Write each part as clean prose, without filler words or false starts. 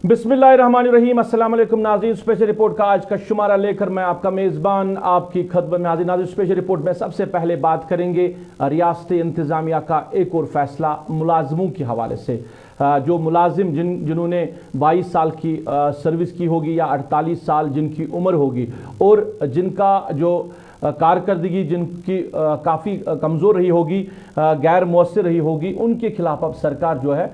बिस्मिल्लाहिर्रहमानिर्रहीम। अस्सलाम वालेकुम नाज़रीन, स्पेशल रिपोर्ट का आज का शुमारा लेकर मैं आपका मेज़बान आपकी खदमत में हाजिर। नाज़रीन, स्पेशल रिपोर्ट में सबसे पहले बात करेंगे रियासती इंतज़ामिया का एक और फैसला मुलाजमों के हवाले से। जो मुलाजिम जिन्होंने 22 साल की सर्विस की होगी या 48 साल जिनकी उम्र होगी और जिनका जो कारकर्दगी जिनकी काफ़ी कमज़ोर रही होगी, गैर मौसर रही होगी, उनके खिलाफ अब सरकार जो है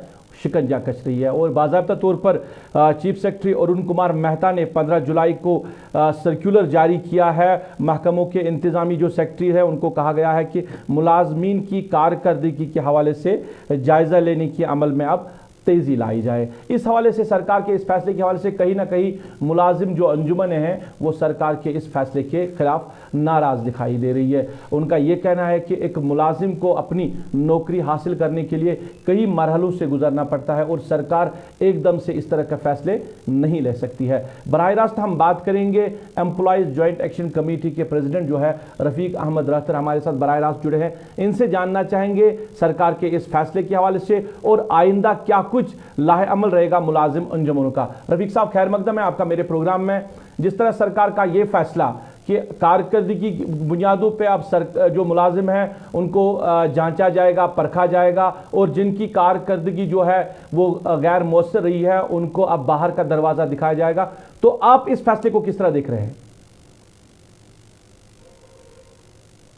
शिकंजा कस रही है। और बाज़ाब्ता तौर पर चीफ सेक्रेटरी अरुण कुमार मेहता ने 15 जुलाई को सर्कुलर जारी किया है। महकमों के इंतज़ामी जो सेक्रेटरी है उनको कहा गया है कि मुलाजमीन की कारकर्दगी के हवाले से जायज़ा लेने के अमल में अब तेज़ी लाई जाए। इस हवाले से सरकार के इस फैसले के हवाले से कहीं ना कहीं मुलाजिम जो अंजुमन हैं वो सरकार के इस फैसले के खिलाफ नाराज़ दिखाई दे रही है। उनका ये कहना है कि एक मुलाजिम को अपनी नौकरी हासिल करने के लिए कई मरहलों से गुजरना पड़ता है और सरकार एकदम से इस तरह के फैसले नहीं ले सकती है। बराह रास्त हम बात करेंगे एम्प्लॉयज़ जॉइंट एक्शन कमेटी के प्रेसिडेंट जो है रफ़ीक अहमद रहतर हमारे साथ बराह रास्त जुड़े हैं। इनसे जानना चाहेंगे सरकार के इस फैसले के हवाले से और आइंदा क्या कुछ लाहे अमल रहेगा मुलाजिम अंजुमनों का। रफ़ीक साहब, खैर मकदम है आपका मेरे प्रोग्राम में। जिस तरह सरकार का ये फैसला कि कारकर्दगी की बुनियादों पे अब जो मुलाजिम हैं उनको जांचा जाएगा, परखा जाएगा और जिनकी कारकर्दगी जो है वो गैर मौसर रही है उनको अब बाहर का दरवाज़ा दिखाया जाएगा, तो आप इस फैसले को किस तरह देख रहे हैं?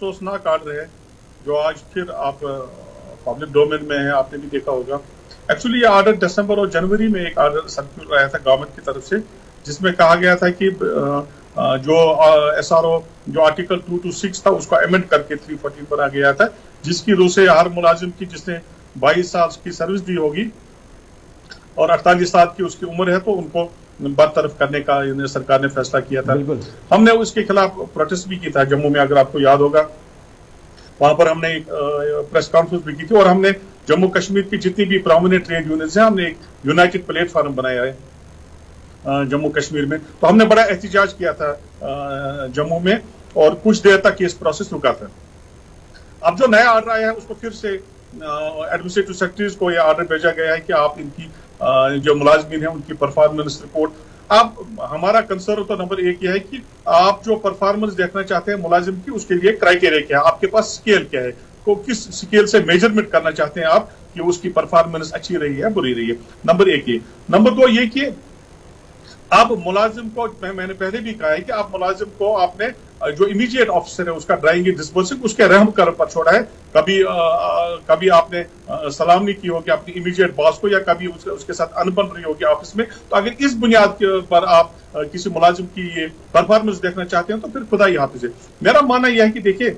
सोचना काट रहे हैं जो आज फिर आप पब्लिक डोमेन में है, आपने भी देखा होगा। एक्चुअली ये ऑर्डर दिसंबर और जनवरी में एक ऑर्डर सर्कुलर आया था गवर्नमेंट की तरफ से, जिसमें कहा गया था कि जो SRO जो आर्टिकल 226 था उसको अमेंड करके 314 पर आ गया था, जिसकी रूह से हर मुलाजिम की जिसने 22 साल की सर्विस दी होगी और 48 साल की उसकी उम्र है तो उनको बरतरफ करने का सरकार ने फैसला किया था। हमने उसके खिलाफ प्रोटेस्ट भी किया था जम्मू में, अगर आपको याद होगा। वहां पर हमने एक प्रेस कॉन्फ्रेंस भी की थी और हमने जम्मू कश्मीर की जितनी भी प्रोमिनेंट ट्रेड यूनियंस है हमने एक यूनाइटेड प्लेटफॉर्म बनाया है जम्मू कश्मीर में। तो हमने बड़ा एहतजाज किया था जम्मू में और कुछ देर तक ये प्रोसेस रुका था। अब जो नया ऑर्डर आया है उसको फिर से एडमिनिस्ट्रेटिव सेक्रेटरीज को यह ऑर्डर भेजा गया है कि आप इनकी जो मुलाजमीन है उनकी परफॉर्मेंस रिपोर्ट, आप हमारा कंसर्न तो नंबर एक यह है कि आप जो परफॉर्मेंस देखना चाहते हैं मुलाजिम की उसके लिए क्राइटेरिया क्या है, आपके पास स्केल क्या है, को किस स्केल से मेजरमेंट करना चाहते हैं आप कि उसकी परफॉर्मेंस अच्छी रही है बुरी रही है। नंबर एक ये। नंबर दो ये कि आप मुलाजिम को, मैंने पहले भी कहा है कि आप मुलाजिम को आपने जो इमीडिएट ऑफिसर है उसका ड्राइंग डिस्बर्सिंग उसके रहम कर पर छोड़ा है। कभी आपने सलाम नहीं की होगी अपनी इमीडिएट बॉस को या कभी उसके साथ अनबन रही होगी ऑफिस में। तो अगर इस बुनियाद के पर आप किसी मुलाजिम की ये परफॉर्मेंस देखना चाहते हैं तो फिर खुदा ही हाफिज है। मेरा मानना यह है कि देखिए,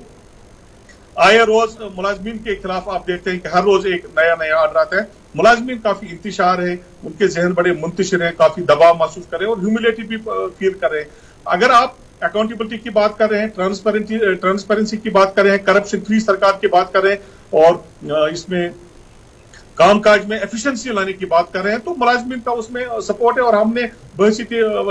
आए रोज मुलाजमीन के खिलाफ आप देखते हैं कि हर रोज एक नया ऑर्डर आता है। मुलाजमीन काफी इंतशार है, उनके जहन बड़े मुंतशिर हैं, काफी दबाव महसूस कर रहे हैं और ह्यूमिलिटी भी फील कर रहे हैं। अगर आप अकाउंटेबिलिटी की बात कर रहे हैं, ट्रांसपेरेंसी की बात कर रहे हैं, करप्शन फ्री सरकार की बात कर रहे हैं और इसमें कामकाज में एफिशिएंसी लाने की बात कर रहे हैं तो मुलाजमीन का उसमें सपोर्ट है। और हमने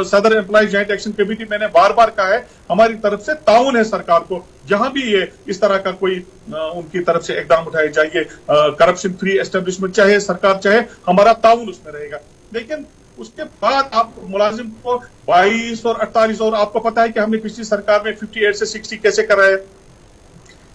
सदर एम्प्लॉय जॉइंट एक्शन कमेटी, मैंने बार बार कहा है हमारी तरफ से ताउन है सरकार को, जहां भी ये इस तरह का कोई उनकी तरफ से इकदाम उठाए जाइए, करप्शन फ्री एस्टेब्लिशमेंट चाहे सरकार चाहे, हमारा ताउन उसमें रहेगा। लेकिन उसके बाद आप मुलाजिम को 22 और 48 और आपको पता है कि हमने पिछली सरकार में 58 से 60 कैसे कराया,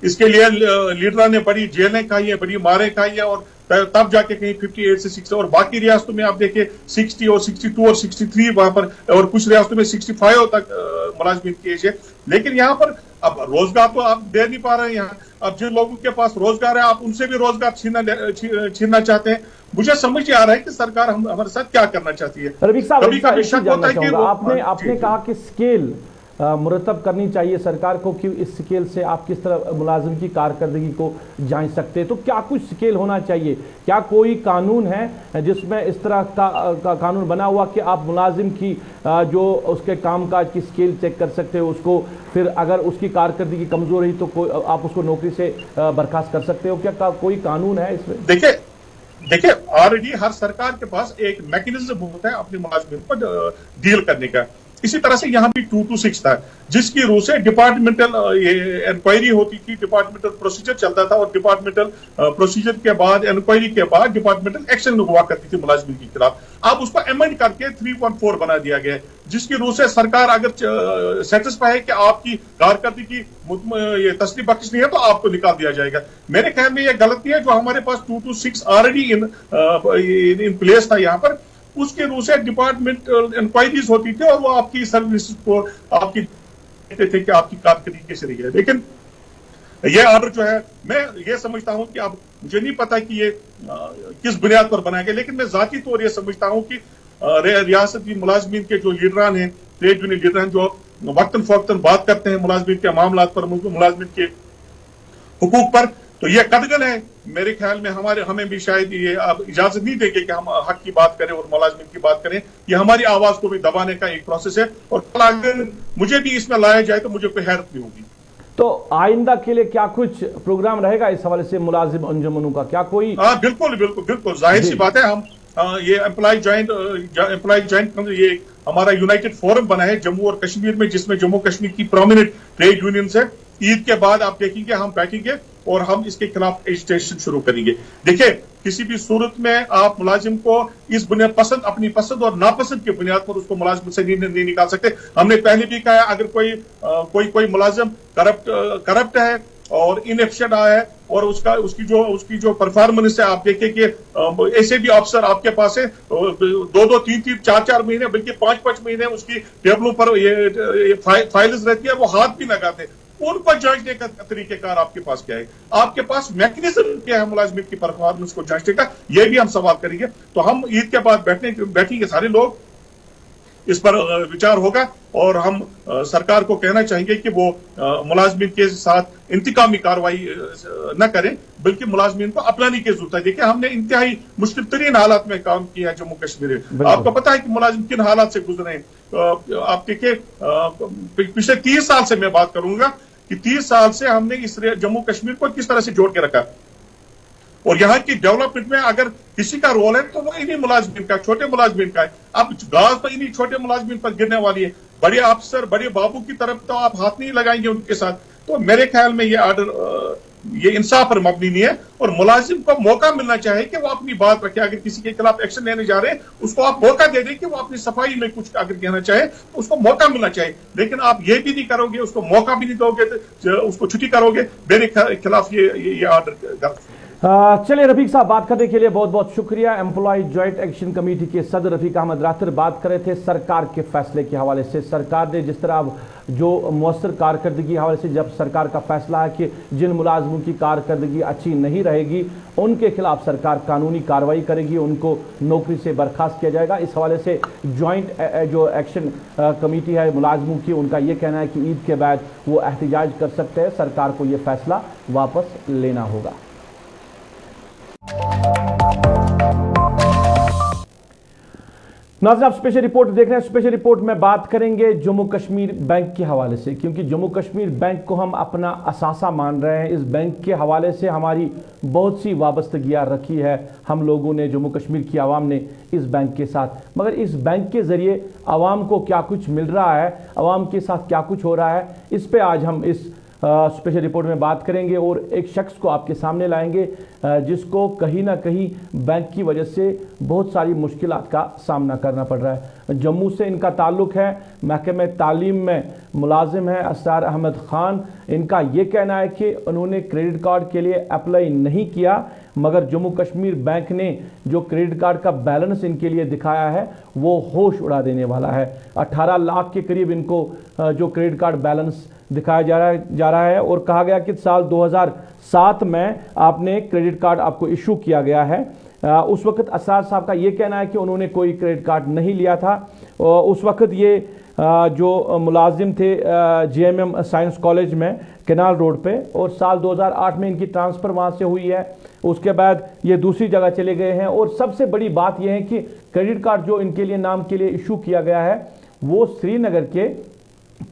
इसके लिए लीडरों ने बड़ी जेलें खाई है, बड़ी मारें खाई है और तब जाके कहीं 58 से 60 और बाकी रियासतों में आप देखिए 60 और 62 और 63 वहां पर और कुछ रियासतों में 65 तक मुलाजमीन की एज है। लेकिन यहाँ पर अब रोजगार तो आप दे नहीं पा रहे हैं। यहाँ अब जिन लोगों के पास रोजगार है आप उनसे भी रोजगार छीनना चाहते हैं। मुझे समझ नहीं आ रहा है कि सरकार हमारे साथ क्या करना चाहती है। रफ़ीक साहब, कभी कभी शक होता है कि आपने कहा कि स्केल मुरतब करनी चाहिए सरकार को कि इस स्केल से आप किस तरह मुलाजिम की कारकर्दगी को जांच सकते हैं, तो क्या कुछ स्केल होना चाहिए? क्या कोई कानून है जिसमें इस तरह का कानून बना हुआ कि आप मुलाजिम की जो उसके कामकाज की स्केल चेक कर सकते हो, उसको फिर अगर उसकी कारकर्दगी कमजोर रही तो आप उसको नौकरी से बर्खास्त कर सकते हो? क्या कोई कानून है इसमें? देखिए ऑलरेडी हर सरकार के पास एक मैकेनिज्म होता है अपने मुलाजिम पर डील करने का। इसी तरह से यहाँ भी 226 था, जिसकी रूह से डिपार्टमेंटल इंक्वायरी होती थी, डिपार्टमेंटल प्रोसीजर चलता था, और डिपार्टमेंटल प्रोसीजर के बाद, इंक्वायरी के बाद डिपार्टमेंटल एक्शन हुआ करती थी मुलाजिम के खिलाफ। अब उसको अमेंड करके 314 बना दिया गया है, जिसकी रूह से सरकार अगर सेटिस्फाई है कि आपकी कारकर्दगी ये तस्लीम बख्श नहीं है, तो आपको निकाल दिया जाएगा। मेरे ख्याल में यह गलती है। जो हमारे पास 226 ऑलरेडी इन प्लेस था यहाँ पर, उसके रूह से डिपार्टमेंटल इंक्वायरीज होती थी और वो आपकी सर्विस को आपकी कहते थे कि आपकी कारकर्दगी कैसे रही है। लेकिन ये ऑर्डर जो है, मैं ये समझता हूं कि अब मुझे नहीं पता कि ये किस बुनियाद पर बनाया गया, लेकिन मैं जाती तौर ये समझता हूं कि रियासती मुलाजमीन के जो लीडरान हैं, ट्रेड यूनियन लीडरान, जो वक्तन फवक्तन बात करते हैं मुलाजमीन के मामला पर, मुलाजमीन के हुकूक पर, तो ये कदगन है। मेरे ख्याल में हमें भी शायद ये अब इजाजत नहीं देंगे कि हम हक की बात करें और मुलाजमीन की बात करें। ये हमारी आवाज को भी दबाने का एक प्रोसेस है, और कल अगर मुझे भी इसमें लाया जाए तो मुझे कोई हैरत नहीं होगी। तो आइंदा के लिए क्या कुछ प्रोग्राम रहेगा इस हवाले से मुलाजिम अंजुमनों का, क्या कोई? बिल्कुल बिल्कुल बिल्कुल, जाहिर सी बात है। हम ये एम्प्लॉय ज्वाइंट ये हमारा यूनाइटेड फोरम बना है जम्मू और कश्मीर में, जिसमें जम्मू कश्मीर की प्रोमिनेंट ट्रेड यूनियन है। ईद के बाद आप देखेंगे हम बैठेंगे और हम इसके खिलाफ एजिटेशन शुरू करेंगे। देखिए, किसी भी सूरत में आप मुलाजिम को इस बुनियाद पसंद, अपनी पसंद और नापसंद की बुनियाद पर उसको मुलाजिम से नहीं निकाल सकते। हमने पहले भी कहा, अगर कोई मुलाजिम करप्ट है और इनएफिशिएंट आया है और उसकी जो परफॉर्मेंस है, आप देखें कि ऐसे भी अफसर आपके पास है 2-2, 3-3, 4-4 महीने, बल्कि 5-5 महीने उसकी टेबलों पर ये फाइल्स रहती है, वो हाथ भी लगाते, उनको जांचने का तरीकेकार आपके पास क्या है? आपके पास मैकेनिज्म क्या है मुलाजिम की परफॉर्मेंस को जांचने का? यह भी हम सवाल करेंगे। तो हम ईद के बाद बैठेंगे सारे लोग, इस पर विचार होगा, और हम सरकार को कहना चाहेंगे कि वो मुलाजमीन के साथ इंतकामी कार्रवाई न करें, बल्कि मुलाजमीन को अपनाने की जरूरत है। देखिए, हमने इंतहाई मुश्किल तरीन हालात में काम किया है जम्मू कश्मीर में। आपको पता है कि मुलाजिम किन हालात से गुजरे हैं। आप देखिए, पिछले 30 साल से मैं बात करूंगा कि 30 साल से हमने इस जम्मू कश्मीर को किस तरह से जोड़ के रखा, और यहाँ की डेवलपमेंट में अगर किसी का रोल है तो वो इन्हीं मुलाजमीन का, छोटे मुलाजमीन का है। अब गाज तो इन्हीं छोटे मुलाजमीन पर गिरने वाली है। बड़े अफसर, बड़े बाबू की तरफ तो आप हाथ नहीं लगाएंगे उनके साथ। तो मेरे ख्याल में ये ऑर्डर ये इंसाफ पर मबनी नहीं है, और मुलाजिम को मौका मिलना चाहिए कि वो अपनी बात रखे। अगर किसी के खिलाफ एक्शन लेने जा रहे हैं, उसको आप मौका दे दें कि वो अपनी सफाई में कुछ अगर कहना चाहे तो उसको मौका मिलना चाहिए। लेकिन आप ये भी नहीं करोगे, उसको मौका भी नहीं दोगे, तो उसको छुट्टी करोगे। मेरे खिलाफ ये ऑर्डर। चलिए रफीक साहब, बात करने के लिए बहुत बहुत शुक्रिया। एम्प्लॉय जॉइंट एक्शन कमेटी के सदर रफीक अहमद रातर बात कर रहे थे सरकार के फैसले के हवाले से। सरकार ने जिस तरह अब जो मौसर कारकर्दगी के हवाले से जब सरकार का फैसला है कि जिन मुलाजमों की कारकर्दगी अच्छी नहीं रहेगी उनके खिलाफ सरकार कानूनी कार्रवाई करेगी, उनको नौकरी से बर्खास्त किया जाएगा। इस हवाले से जॉइंट जो एक्शन कमेटी है मुलाजमों की, उनका ये कहना है कि ईद के बाद वो एहतजाज कर सकते हैं, सरकार को ये फैसला वापस लेना होगा। नाज़रीन, आप स्पेशल रिपोर्ट देख रहे हैं। स्पेशल रिपोर्ट में बात करेंगे जम्मू कश्मीर बैंक के हवाले से, क्योंकि जम्मू कश्मीर बैंक को हम अपना असासा मान रहे हैं। इस बैंक के हवाले से हमारी बहुत सी वाबस्तगियाँ रखी है हम लोगों ने, जम्मू कश्मीर की आवाम ने इस बैंक के साथ। मगर इस बैंक के ज़रिए आवाम को क्या कुछ मिल रहा है, आवाम के साथ क्या कुछ हो रहा है, इस पर आज हम इस स्पेशल रिपोर्ट में बात करेंगे और एक शख्स को आपके सामने लाएंगे जिसको कहीं ना कहीं बैंक की वजह से बहुत सारी मुश्किलात का सामना करना पड़ रहा है। जम्मू से इनका ताल्लुक़ है, महकमे तालीम में मुलाजिम है असरार अहमद ख़ान। इनका ये कहना है कि उन्होंने क्रेडिट कार्ड के लिए अप्लाई नहीं किया, मगर जम्मू कश्मीर बैंक ने जो क्रेडिट कार्ड का बैलेंस इनके लिए दिखाया है वो होश उड़ा देने वाला है। 18 लाख के करीब इनको जो क्रेडिट कार्ड बैलेंस दिखाया जा रहा है, और कहा गया कि साल 2007 में आपने क्रेडिट कार्ड आपको इशू किया गया है। उस वक्त असरार साहब का ये कहना है कि उन्होंने कोई क्रेडिट कार्ड नहीं लिया था। उस वक्त ये जो मुलाजिम थे JMM साइंस कॉलेज में केनाल रोड पे, और साल 2008 में इनकी ट्रांसफ़र वहाँ से हुई है। उसके बाद ये दूसरी जगह चले गए हैं, और सबसे बड़ी बात यह है कि क्रेडिट कार्ड जो इनके लिए नाम के लिए इशू किया गया है वो श्रीनगर के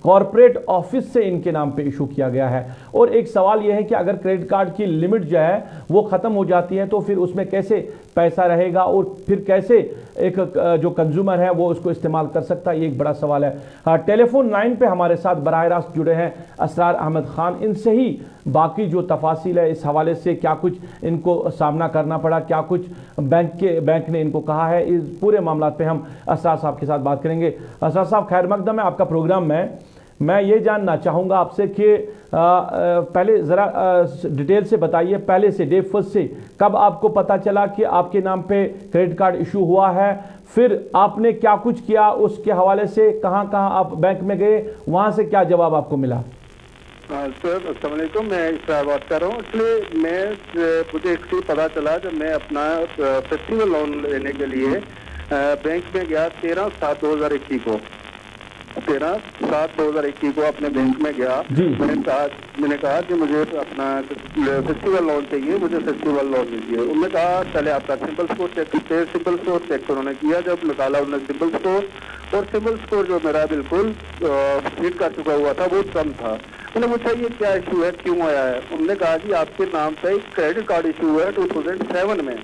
कॉरपोरेट ऑफिस से इनके नाम पे इशू किया गया है। और एक सवाल यह है कि अगर क्रेडिट कार्ड की लिमिट जो है वो ख़त्म हो जाती है तो फिर उसमें कैसे पैसा रहेगा और फिर कैसे एक जो कंज्यूमर है वो उसको इस्तेमाल कर सकता है, ये एक बड़ा सवाल है। टेलीफोन लाइन पे हमारे साथ बराह रास्त जुड़े हैं असरार अहमद खान। इनसे ही बाकी जो तफासिल है इस हवाले से, क्या कुछ इनको सामना करना पड़ा, क्या कुछ बैंक ने इनको कहा है, इस पूरे मामला पे हम असरार साहब के साथ बात करेंगे। असरार साहब खैर मकदम है आपका प्रोग्राम में। मैं ये जानना चाहूँगा आपसे कि पहले ज़रा डिटेल से बताइए, पहले से डे फर्स्ट से कब आपको पता चला कि आपके नाम पे क्रेडिट कार्ड इशू हुआ है, फिर आपने क्या कुछ किया, उसके हवाले से कहाँ कहाँ आप बैंक में गए, वहाँ से क्या जवाब आपको मिला? सर अस्सलाम वालेकुम, मैं इसरार बात कर रहा हूँ। इसलिए मुझे एक चीज़ पता चला जब मैं अपना फेस्टिवल लोन लेने के लिए बैंक में गया 13/7/2021 को 13/7/2021 को अपने बैंक में गया। मैंने कहा कि मुझे अपना फेस्टिवल लोन चाहिए, मुझे फेस्टिवल लोन दीजिए। उन्होंने कहा पहले आपका सिंपल स्कोर चेक करते हैं। सिंपल स्कोर चेक उन्होंने किया, जब निकाला उन्होंने सिंपल स्कोर, और सिंपल स्कोर जो मेरा बिल्कुल हिट कर चुका हुआ था वो कम था। उन्होंने पूछा ये क्या इशू है, क्यों आया है? उन्होंने कहा कि आपके नाम पे एक क्रेडिट कार्ड इशू हुआ है 2007 में।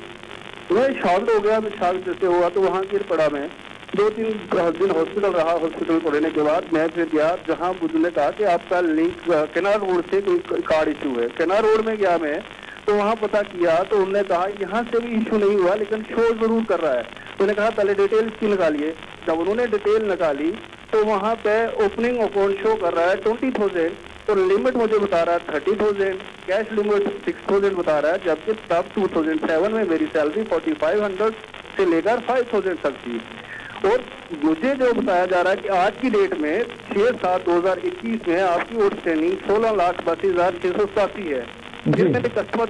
मैं शॉक्ड हो गया, मैं शॉक जैसे हुआ तो वहाँ गिर पड़ा। मैं 2-3 दिन हॉस्पिटल रहा। हॉस्पिटल पढ़ने के बाद मैं फिर गया जहाँ उन्होंने कहा कि आपका लिंक केनार रोड से कोई कार्ड इशू है। केनार रोड में गया मैं, तो वहाँ पता किया तो उन्होंने कहा यहाँ से भी इशू नहीं हुआ लेकिन शो जरूर कर रहा है। उन्होंने कहा पहले डिटेल इसकी निकालिए। जब उन्होंने डिटेल निकाली तो वहाँ पे ओपनिंग अकाउंट शो कर रहा है 20,000 और लिमिट मुझे बता रहा है 30,000, कैश लिमिट 6,000 बता रहा है, जबकि तब 2007 में मेरी सैलरी 4,500 से लेकर 5,000 तक थी। और मुझे जो बताया जा रहा है कि आज की डेट में 6/7/2021 में आपकी आउटस्टैंडिंग 16,82,687 है। फिर मैंने कस्टमर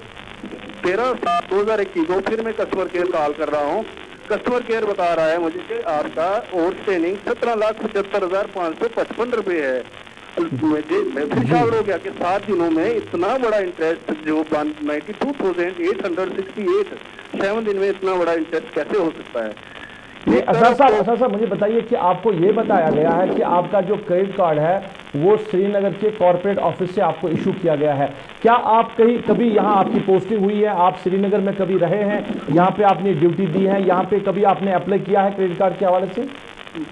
13/7/2021 को फिर मैं कस्टमर केयर कॉल कर रहा हूँ। कस्टमर केयर बता रहा है मुझे कि आपका आउटस्टैंडिंग 17,75,555 रुपए है। मैं फिर शामिल हो गया कि 7 दिनों में इतना बड़ा इंटरेस्ट जो 92,868 7 दिन में इतना बड़ा इंटरेस्ट कैसे हो सकता है? असर साहब मुझे बताइए कि आपको ये बताया गया है कि आपका जो क्रेडिट कार्ड है वो श्रीनगर के कॉर्पोरेट ऑफिस से आपको इशू किया गया है। क्या आप कभी यहाँ आपकी पोस्टिंग हुई है, आप श्रीनगर में कभी रहे हैं, यहाँ पे आपने ड्यूटी दी है, यहाँ पे कभी आपने अप्लाई किया है क्रेडिट कार्ड के हवाले से?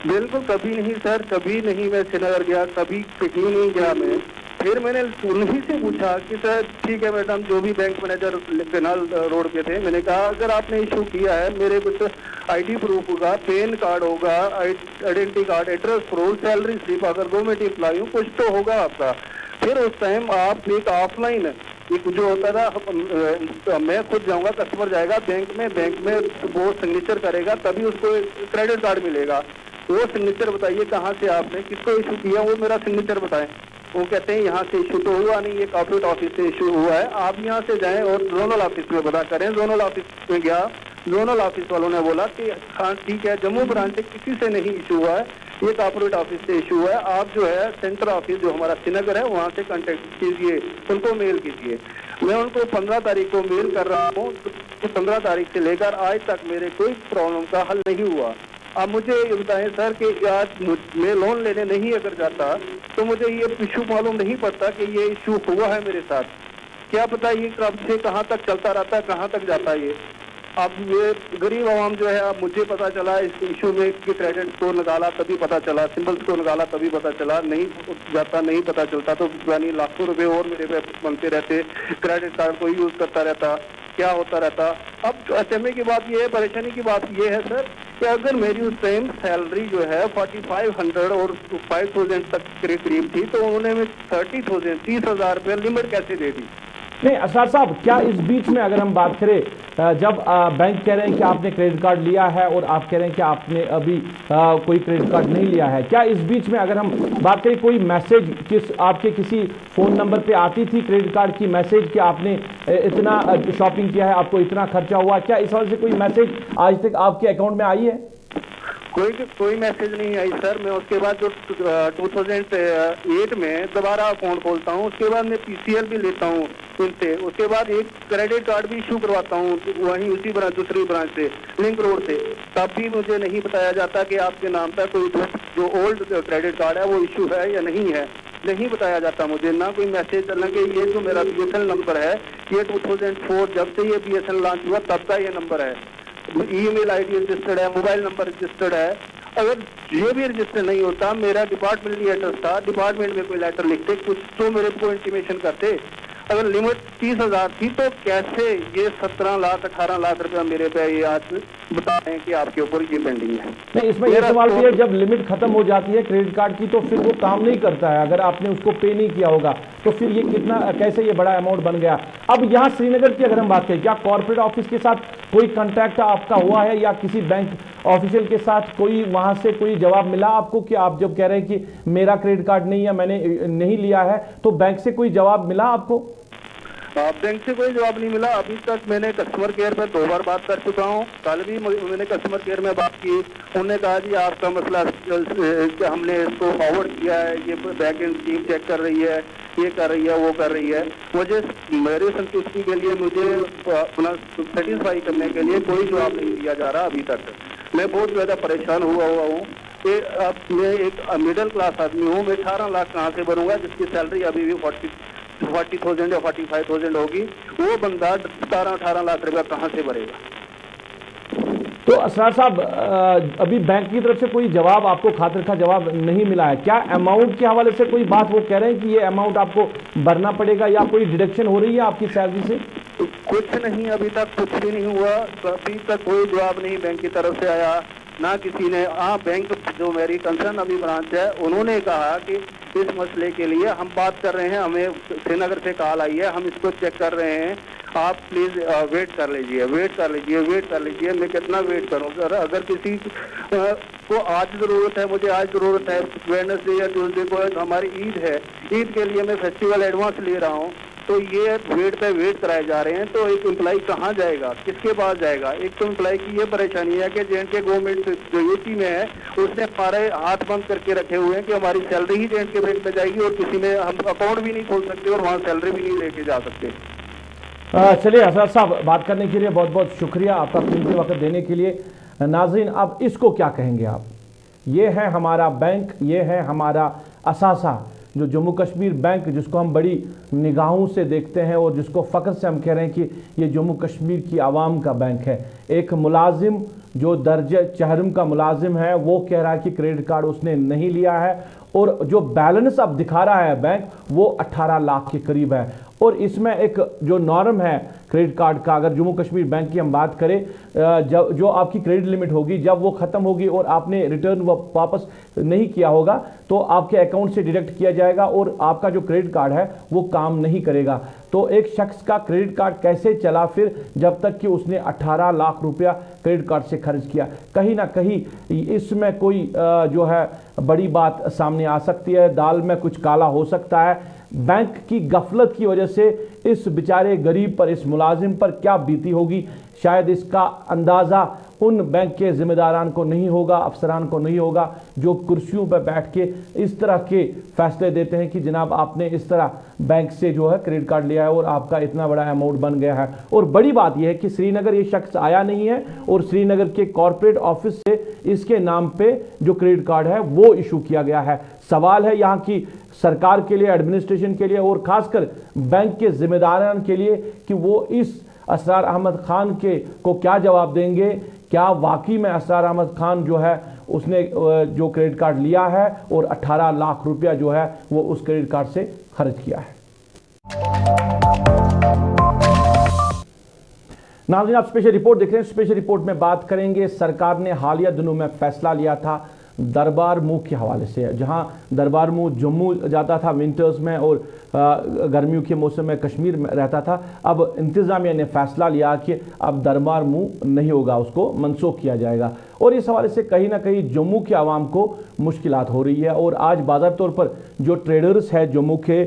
बिल्कुल कभी नहीं सर, कभी नहीं। मैं श्रीनगर गया, कभी कहीं नहीं गया मैं। फिर मैंने उन्हीं से पूछा कि सर ठीक है मैडम, जो भी बैंक मैनेजर केनाल रोड पे थे, मैंने कहा अगर आपने इशू किया है मेरे कुछ आईडी प्रूफ होगा, पैन कार्ड होगा, identity card, address proof, salary slip, अगर गवर्नमेंट एम्प्लॉय हूँ कुछ तो होगा आपका। फिर उस टाइम आप एक ऑफलाइन एक जो होता था, मैं खुद जाऊंगा, कस्टमर जाएगा बैंक में वो सिग्नेचर करेगा तभी उसको क्रेडिट कार्ड मिलेगा। वो सिग्नेचर बताइए कहाँ से आपने किसको इशू किया, वो मेरा सिग्नेचर बताएं। वो कहते हैं यहाँ से इशू तो हुआ नहीं, ये कॉर्पोरेट ऑफिस से इशू हुआ है, आप यहाँ से जाएं और जोनल ऑफिस में पता करें। जोनल ऑफिस में गया, जोनल ऑफिस वालों ने बोला कि हाँ ठीक है, जम्मू ब्रांच से किसी से नहीं इशू हुआ है, ये कॉर्पोरेट ऑफिस से इशू हुआ है, आप जो है सेंटर ऑफिस जो हमारा श्रीनगर है वहाँ से कांटेक्ट कीजिए, उनको मेल कीजिए। मैं उनको 15 तारीख को मेल कर रहा हूँ, तो 15 तारीख से लेकर आज तक मेरे कोई प्रॉब्लम का हल नहीं हुआ। आप मुझे ये बताएं सर कि आज मैं लोन लेने नहीं अगर जाता तो मुझे ये इशू मालूम नहीं पड़ता कि ये इशू हुआ है मेरे साथ। क्या पता ये कब से कहाँ तक चलता रहता है, कहाँ तक जाता है ये। अब ये गरीब आवाम जो है, अब मुझे पता चला इस इशू में कि क्रेडिट स्कोर निकाला तभी पता चला, सिंपल स्कोर निकाला तभी पता चला, नहीं जाता नहीं पता चलता तो यानी लाखों रुपए और मेरे पे बनते रहते, क्रेडिट कार्ड को यूज करता रहता, क्या होता रहता। अब अचंभे की बात ये है, परेशानी की बात ये है सर कि अगर मेरी उस टाइम सैलरी जो है 4,500 और 5,000 तक के करीब थी तो उन्होंने 30,000 30,000 रुपये लिमिट कैसे दे दी? नहीं असरार साहब, क्या इस बीच में अगर हम बात करें, जब बैंक कह रहे हैं कि आपने क्रेडिट कार्ड लिया है और आप कह रहे हैं कि आपने अभी कोई क्रेडिट कार्ड नहीं लिया है, क्या इस बीच में अगर हम बात करें कोई मैसेज आपके किसी फ़ोन नंबर पे आती थी क्रेडिट कार्ड की मैसेज कि आपने इतना शॉपिंग किया है, आपको इतना खर्चा हुआ, क्या इस वजह से कोई मैसेज आज तक आपके अकाउंट में आई है? कोई मैसेज नहीं आई सर। मैं उसके बाद जो 2008 में दोबारा अकाउंट खोलता हूँ, उसके बाद मैं PCL भी लेता हूँ इनसे, उसके बाद एक क्रेडिट कार्ड भी इशू करवाता हूँ वहीं उसी ब्रांच, दूसरी ब्रांच से, लिंक रोड से, तब भी मुझे नहीं बताया जाता कि आपके नाम पर कोई जो ओल्ड क्रेडिट कार्ड है वो इशू है या नहीं है। नहीं बताया जाता मुझे, ना कोई मैसेज। हालांकि ये जो मेरा BSNL नंबर है, ये 2004 जब से ये BSNL लॉन्च हुआ तब का ये नंबर है। ईमेल ID रजिस्टर्ड है, मोबाइल नंबर रजिस्टर्ड है। अगर ये भी रजिस्टर नहीं होता, मेरा डिपार्टमेंटली एड्रेस था, डिपार्टमेंट में कोई लेटर लिखते, कुछ तो मेरे को इंटीमेशन करते। अगर लिमिट 30,000 थी तो कैसे ये 17 लाख 18 लाख रुपया मेरे पे ये आज बता रहे हैं कि आपके ऊपर ये पेंडिंग है। नहीं, इसमें यह सवाल भी है, जब लिमिट खत्म हो जाती है क्रेडिट कार्ड की तो फिर वो काम नहीं करता है। अगर आपने उसको पे नहीं किया होगा तो फिर ये कितना, कैसे ये बड़ा अमाउंट बन गया। अब यहाँ श्रीनगर की अगर हम बात करें, क्या कॉर्पोरेट ऑफिस के साथ कोई कांटेक्ट आपका हुआ है या किसी बैंक ऑफिशियल के साथ कोई वहां से कोई जवाब मिला आपको कि आप जब कह रहे हैं कि मेरा क्रेडिट कार्ड नहीं है, मैंने नहीं लिया है, तो बैंक से कोई जवाब मिला आपको? बैंक से कोई जवाब नहीं मिला अभी तक। मैंने कस्टमर केयर पर 2 बार बात कर चुका हूँ। कल भी मैंने कस्टमर केयर में बात की, उन्होंने कहा जी आपका मसला हमने इसको फॉरवर्ड किया है, ये बैक एंड टीम चेक कर रही है, ये कर रही है, वो कर रही है। मुझे मेरे संतुष्टि के लिए, मुझे अपना सेटिस्फाई करने के लिए कोई जवाब नहीं दिया जा रहा अभी तक। मैं बहुत ज़्यादा परेशान हुआ हूँ कि अब मैं एक मिडिल क्लास आदमी हूँ, मैं 18 लाख कहाँ से भरूंगा, जिसकी सैलरी अभी भी 40,000 या 45,000 होगी। वो बंदा 17-18 लाख रुपया कहाँ से भरेगा? तो असरार साहब, अभी बैंक की तरफ से कोई जवाब आपको, खातिर का जवाब नहीं मिला है क्या? अमाउंट के हवाले से कोई बात वो कह रहे हैं कि ये अमाउंट आपको भरना पड़ेगा या कोई डिडक्शन हो रही है आपकी सैलरी से? कुछ नहीं, अभी तक कुछ भी नहीं हुआ। अभी तक कोई जवाब नहीं बैंक की तरफ से आया, ना किसी ने। हाँ, बैंक जो मेरी कंसर्न अभी ब्रांच है, उन्होंने कहा कि इस मसले के लिए हम बात कर रहे हैं, हमें श्रीनगर से कॉल आई है, हम इसको चेक कर रहे हैं, आप प्लीज वेट कर लीजिए, वेट कर लीजिए, वेट कर लीजिए। मैं कितना वेट करूं सर? अगर किसी को आज जरूरत है, मुझे आज जरूरत है, वेडनेसडे या ट्यूसडे को हमारी ईद है, ईद के लिए मैं फेस्टिवल एडवांस ले रहा हूं, तो ये वेट पे वेट कराए जा रहे हैं। तो एक एम्प्लॉय कहाँ जाएगा, किसके पास जाएगा? एक तो एम्प्लॉय की ये परेशानी है कि J&K गवर्नमेंट जो यूपी में है, उसने हमारे हाथ बंद करके रखे हुए हैं कि हमारी सैलरी ही J&K बैंक में जाएगी और किसी में हम अकाउंट भी नहीं खोल सकते और वहाँ सैलरी भी नहीं लेके जा सकते। चलिए असरार साहब, बात करने के लिए बहुत बहुत शुक्रिया, आपका कीमती वक्त देने के लिए। नाज़रीन, अब इसको क्या कहेंगे आप? ये है हमारा बैंक, ये है हमारा असासा, जो जम्मू कश्मीर बैंक, जिसको हम बड़ी निगाहों से देखते हैं और जिसको फ़ख्र से हम कह रहे हैं कि ये जम्मू कश्मीर की आवाम का बैंक है। एक मुलाजिम जो दर्जे चहरम का मुलाजिम है वो कह रहा है कि क्रेडिट कार्ड उसने नहीं लिया है और जो बैलेंस अब दिखा रहा है बैंक वो 18 लाख के करीब है। और इसमें एक जो नॉर्म है क्रेडिट कार्ड का, अगर जम्मू कश्मीर बैंक की हम बात करें, जो आपकी क्रेडिट लिमिट होगी जब वो ख़त्म होगी और आपने रिटर्न वापस नहीं किया होगा तो आपके अकाउंट से डिडक्ट किया जाएगा और आपका जो क्रेडिट कार्ड है वो काम नहीं करेगा। तो एक शख्स का क्रेडिट कार्ड कैसे चला फिर जब तक कि उसने 18 लाख रुपया क्रेडिट कार्ड से खर्च किया? कहीं ना कहीं इसमें कोई जो है बड़ी बात सामने आ सकती है, दाल में कुछ काला हो सकता है। बैंक की गफलत की वजह से इस बेचारे गरीब पर, इस मुलाजिम पर क्या बीती होगी, शायद इसका अंदाज़ा उन बैंक के ज़िम्मेदारान को नहीं होगा, अफसरान को नहीं होगा, जो कुर्सियों पर बैठ के इस तरह के फैसले देते हैं कि जनाब आपने इस तरह बैंक से जो है क्रेडिट कार्ड लिया है और आपका इतना बड़ा अमाउंट बन गया है। और बड़ी बात यह है कि श्रीनगर ये शख्स आया नहीं है और श्रीनगर के कॉर्पोरेट ऑफिस से इसके नाम पे जो क्रेडिट कार्ड है वो इशू किया गया है। सवाल है यहाँ की सरकार के लिए, एडमिनिस्ट्रेशन के लिए और खासकर बैंक के जिम्मेदारान के लिए कि वो इस असरार अहमद खान को क्या जवाब देंगे। क्या वाकई में असरार अहमद खान जो है उसने जो क्रेडिट कार्ड लिया है और 18 लाख रुपया जो है वो उस क्रेडिट कार्ड से खर्च किया है? नाज़रीन, आप स्पेशल रिपोर्ट देख रहे हैं। स्पेशल रिपोर्ट में बात करेंगे, सरकार ने हालिया दिनों में फैसला लिया था दरबार मूव के हवाले से। जहां दरबार मूव जम्मू जाता था विंटर्स में और गर्मियों के मौसम में कश्मीर में रहता था, अब इंतज़ामिया ने फैसला लिया कि अब दरबार मूव नहीं होगा, उसको मनसूख किया जाएगा। और इस हवाले से कहीं ना कहीं जम्मू के आवाम को मुश्किलात हो रही है। और आज बाज़ार तौर पर जो ट्रेडर्स हैं जम्मू के,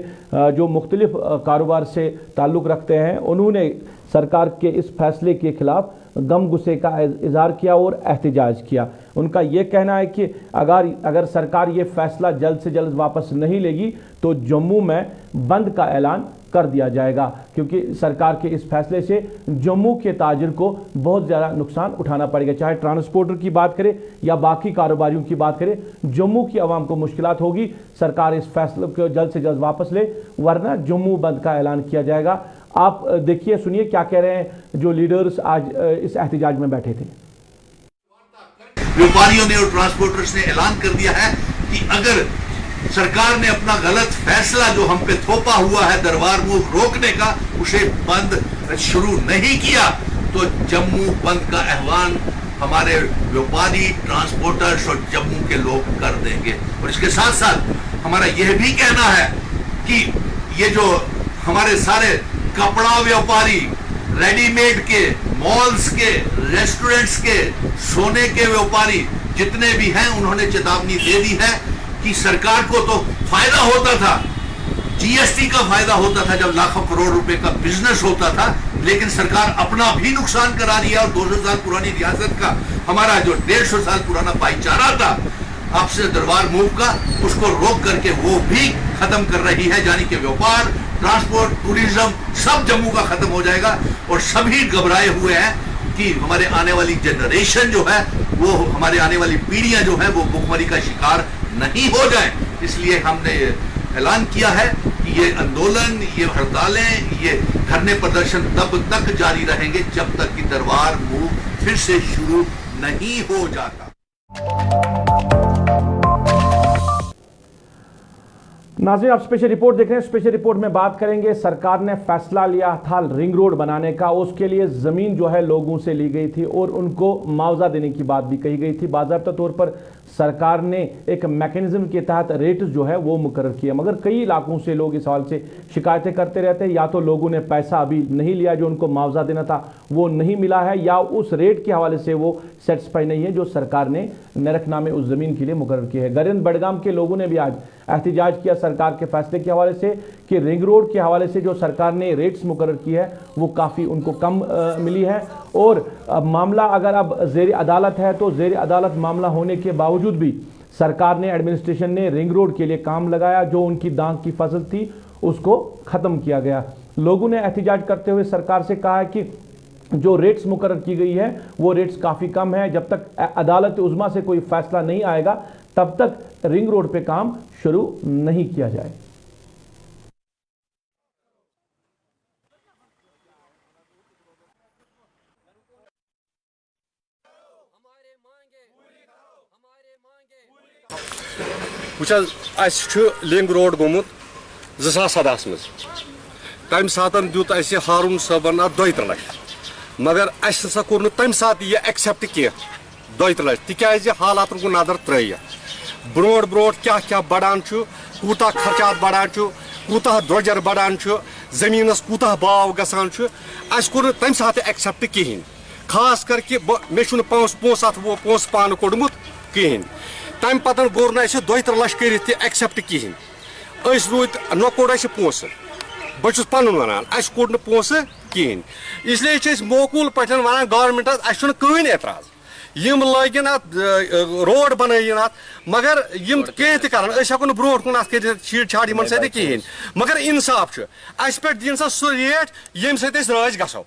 जो मुख्तलिफ कारोबार से ताल्लुक़ रखते हैं, उन्होंने सरकार के इस फैसले के खिलाफ गम गुस्से का इजहार किया और एहतजाज किया। उनका ये कहना है कि अगर सरकार ये फैसला जल्द से जल्द वापस नहीं लेगी तो जम्मू में बंद का ऐलान कर दिया जाएगा, क्योंकि सरकार के इस फैसले से जम्मू के ताजिर को बहुत ज़्यादा नुकसान उठाना पड़ेगा। चाहे ट्रांसपोर्टर की बात करें या बाकी कारोबारियों की बात करें, जम्मू की आवाम को मुश्किलात होगी। सरकार इस फैसले को जल्द से जल्द वापस ले, वरना जम्मू बंद का ऐलान किया जाएगा। आप देखिए, सुनिए क्या कह रहे हैं जो लीडर्स आज इस एहतजाज में बैठे थे। व्यापारियों ने और ट्रांसपोर्टर्स ने ऐलान कर दिया है कि अगर सरकार ने अपना गलत फैसला जो हम पे थोपा हुआ है दरबार मूव रोकने का, उसे बंद शुरू नहीं किया तो जम्मू बंद का आह्वान हमारे व्यापारी, ट्रांसपोर्टर्स और जम्मू के लोग कर देंगे। और इसके साथ साथ हमारा यह भी कहना है कि ये जो हमारे सारे कपड़ा व्यापारी, रेडीमेड के, मॉल्स के, रेस्टोरेंट्स के, सोने के व्यापारी जितने भी हैं, उन्होंने चेतावनी दे दी है कि सरकार को तो फायदा होता था, जीएसटी का फायदा होता था जब लाखों करोड़ रुपए का बिजनेस होता था, लेकिन सरकार अपना भी नुकसान करा रही है। और 200 साल पुरानी रियासत का हमारा जो 150 साल पुराना भाईचारा था आपसे दरबार मूव का, उसको रोक करके वो भी खत्म कर रही है। यानी कि व्यापार, ट्रांसपोर्ट, टूरिज्म सब जम्मू का खत्म हो जाएगा। और सभी घबराए हुए हैं कि हमारे आने वाली जनरेशन जो है, वो हमारे आने वाली पीढ़ियां जो है वो भुखमरी का शिकार नहीं हो जाए। इसलिए हमने ऐलान किया है कि ये आंदोलन, ये हड़तालें, ये धरने प्रदर्शन तब तक जारी रहेंगे जब तक कि दरबार मूव फिर से शुरू नहीं हो जाता। नाज़रीन, आप स्पेशल रिपोर्ट देख रहे हैं। स्पेशल रिपोर्ट में बात करेंगे, सरकार ने फैसला लिया था रिंग रोड बनाने का, उसके लिए ज़मीन जो है लोगों से ली गई थी और उनको मुआवजा देने की बात भी कही गई थी। बाज़ाब्ता तौर पर सरकार ने एक मैकेनिज्म के तहत रेट जो है वो मुकर्रर किया, मगर कई इलाकों से लोग इस हवाले से शिकायतें करते रहते हैं। या तो लोगों ने पैसा अभी नहीं लिया, जो उनको मुआवजा देना था वो नहीं मिला है, या उस रेट के हवाले से वो सेटिस्फाई नहीं है जो सरकार ने नरकनामे उस ज़मीन के लिए मुकर्रर किए हैं। गरिंद बडगाम के लोगों ने भी आज एहतजाज किया सरकार के फैसले के हवाले से कि रिंग रोड के हवाले से जो सरकार ने रेट्स मुकर्रर की है वो काफ़ी उनको कम मिली है। और मामला अगर अब ज़ेर अदालत है तो ज़ेर अदालत मामला होने के बावजूद भी सरकार ने, एडमिनिस्ट्रेशन ने रिंग रोड के लिए काम लगाया। जो उनकी दांग की फसल थी उसको ख़त्म किया गया। लोगों ने एहतजाज करते हुए सरकार से कहा है कि जो रेट्स मुकर्रर की गई है वो रेट्स काफ़ी कम है। जब तक अदालत उज़्मा से कोई फैसला नहीं आएगा तब तक रिंग रोड पे काम शुरू नहीं किया जाए। लिंग रोड गोमुत 2017 मज तम सात दुत हारून सबन 2 लक्ष, मगर असा कोर तम सात यह एक्सेप्ट कह 2 लक्ष, तिज हालात को नजर त्र ब्रोट ब्रोट क्या क्या बढ़ान, कूता खर्चात बढ़ान, कूता द्रोजर बढ़ान, जमीनस कूता भाव गसान, कोर तम सात एक्सेप्ट कहें। खास करके मे पोस अत वो पोस पान कोड़मुत कहें। तम पत गोर ना 2 लक्ष कर एक्सेप्ट कहें। रूद न कोड़ पोस, बहुत पन वन कोड़ पोस कहें। इसलिए मौकूल पे वन गवर्नमेंटस कहीं एतराज, यम लगिन रोड बनन अत, मगर यम कह तक ब्रो कुन छीड़ छाड़ इन सत कहें। मगर इंसाफ अस पे दिन सा सह रेट यम सत राज गो।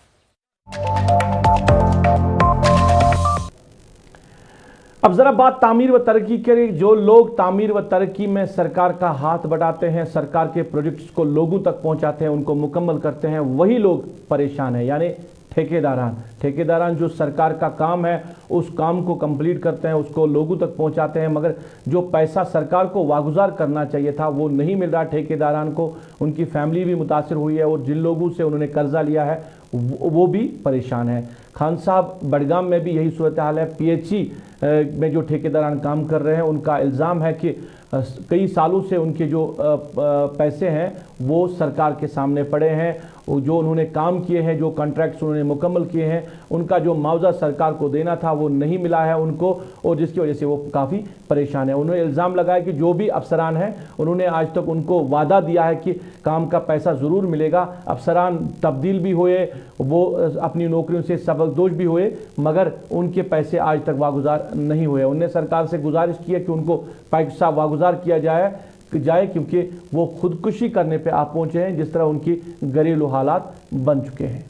अब जरा बात तामीर व तरक्की करें। जो लोग तामीर व तरक्की में सरकार का हाथ बढ़ाते हैं, सरकार के प्रोजेक्ट्स को लोगों तक पहुंचाते हैं, उनको मुकम्मल करते हैं, वही लोग परेशान हैं, यानी ठेकेदारान जो सरकार का काम है उस काम को कंप्लीट करते हैं, उसको लोगों तक पहुंचाते हैं, मगर जो पैसा सरकार को वागुजार करना चाहिए था वो नहीं मिल रहा ठेकेदारान को। उनकी फैमिली भी मुतासिर हुई है और जिन लोगों से उन्होंने कर्जा लिया है वो भी परेशान है। खान साहब बडगाम में भी यही सूरत हाल है। पीएचई में जो ठेकेदारान काम कर रहे हैं उनका इल्ज़ाम है कि कई सालों से उनके जो पैसे हैं वो सरकार के सामने पड़े हैं जो उन्होंने काम किए हैं, जो कॉन्ट्रैक्ट्स उन्होंने मुकम्मल किए हैं, उनका जो मुआवजा सरकार को देना था वो नहीं मिला है उनको, और जिसकी वजह से वो काफ़ी परेशान है। उन्होंने इल्ज़ाम लगाया कि जो भी अफसरान हैं उन्होंने आज तक उनको वादा दिया है कि काम का पैसा ज़रूर मिलेगा। अफसरान तब्दील भी हुए, वो अपनी नौकरियों से सबकदोश भी हुए, मगर उनके पैसे आज तक वागुजार नहीं हुए। उन्होंने सरकार से गुजारिश की है कि उनको पैसा वागुजार किया जाए, क्योंकि वो खुदकुशी करने पे आप पहुंचे हैं जिस तरह उनकी घरेलू हालात बन चुके हैं।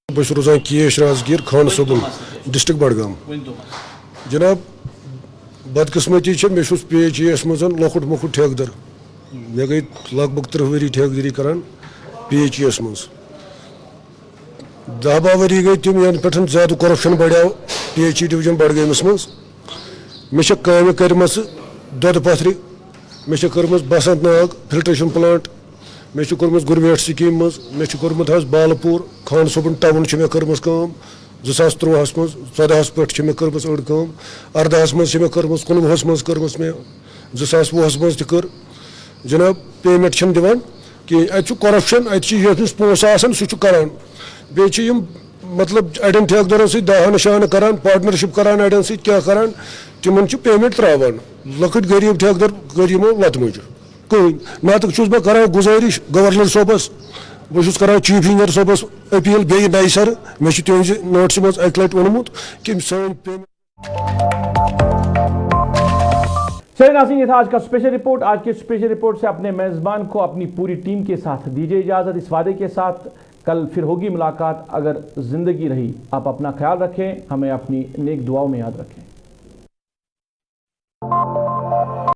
बस रोजान केश राजगीर खान सोबन डिस्ट्रिक्ट बडगाम। जनाब बदकिस्मती मे PHES मज लकुट मकुट ठेकदर, मे गई लगभग 30 वरी ठेकदरी करान PHES मज। 10-12 वरी गई तम यन पे ज्यादा करप्शन बढ़ाव PHE डिवीजन बडगामस मज। मे काम कर्म दोद पथर, मे कर्म बसंत नाग फिल्ट्रेशन प्लांट, मे कर्म गुरमेट स्कीम मज, मे कर्मुत बालपुर खान सोबन टाउन मे कर्म काम 2013 मज, 14 पे मे कर्म अड़ काम, 18 मज मे कर्म, 19 मज कर्म मे, 2020 मज कर। जनाब पेमेंट दिवान कि करप्शन, अमिस पोस सह करान, बे मतलब अड़न ठेकदारन सह दाह निशान करान, पार्टनरशिप करान अड़न सह क्या करान, तिमन पेमेंट त्रावान। लकट गरीब ठेकदार गरीबो लतमज कहीं ना तक बह कर गुजारिश गवर्नर सोबस, बहुत कर चीफ इंजीनियर सोबस अपील बे नई सर, मे तुज नोट्स मज अक लट वोनमुत कि सन पेमेंट। चलिए नाज़रीन, ये था आज का स्पेशल रिपोर्ट। आज की स्पेशल रिपोर्ट से अपने मेज़बान को अपनी पूरी टीम के साथ दीजिए इजाज़त, इस वादे के साथ कल फिर होगी मुलाकात अगर ज़िंदगी रही। आप अपना ख्याल रखें, हमें अपनी नेक दुआओं में याद रखें।